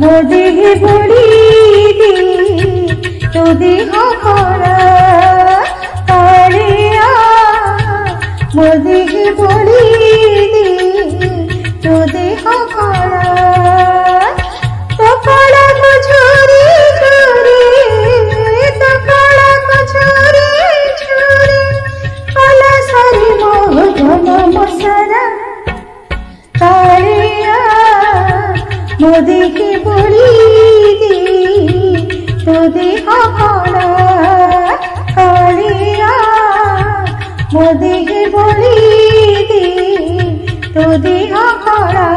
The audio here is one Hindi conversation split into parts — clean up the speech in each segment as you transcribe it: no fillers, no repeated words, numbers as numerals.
देह बड़ी तो देह खड़ा कालिया मो देह बड़ी तो देह खड़ा तो कड़ा को छोरी छोरी तो कड़ा को छोरी छोरी कला सारी मोह धन मसरा कालिया मो देह बड़ी तो देह खड़ा कालिया मो देह बड़ी तो देह खड़ा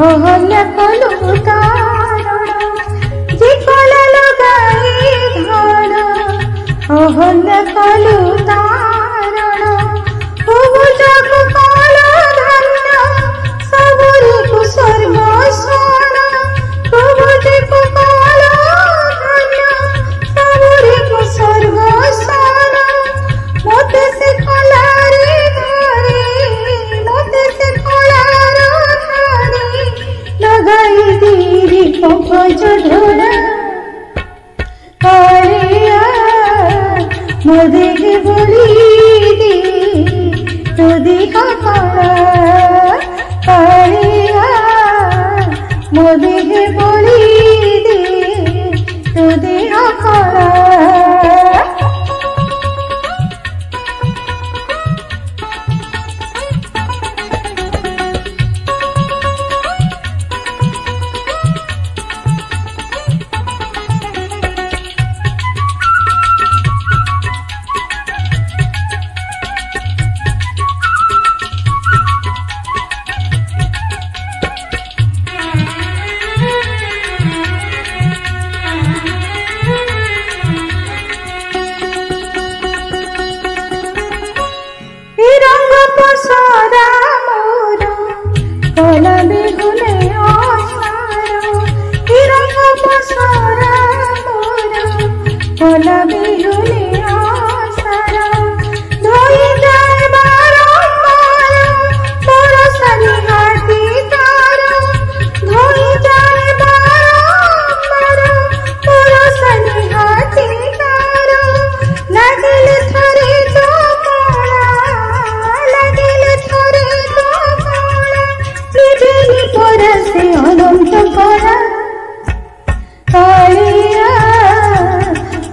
अहल्य कलु कारण जे कला लगाई धन अहल्य कलु तारण बहुजाक कला धन्य सबरी को स्वर्ग सोन बहुजाक कला धन्य सबरी को स्वर्ग सोन मोते से कला रे धरे मोते से कला लगाई तेरी पंकज ढोड़ा कालिया मो देह बड़ी तो देह खड़ा कालिया मो देह बड़ी तो देह खड़ा पसारा मोर कला बेहुले आसार रंग पसारा मोर कला बेहुले आसार धोई जाए बारंबार मोर सनी हाथी तार धोई जाए बारंबार मोर सनी हाथी तार लागिल थरे से अनंत करा कालिया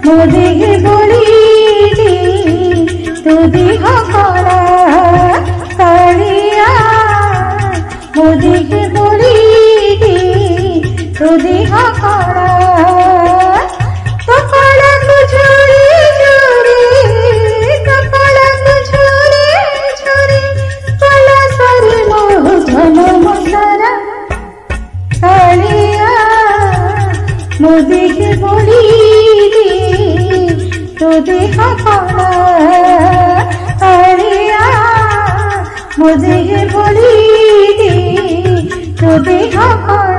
मो देह बड़ी तो देह खड़ा कालिया मो देह बड़ी तो देह खड़ा तो कड़ा को छोरी छोरी तो कड़ा को छोरी छोरी कला सारी मोह धन मसरा कालिया मो देह बड़ी तो देह खड़ा कालिया मो देह बड़ी तो देह खड़ा।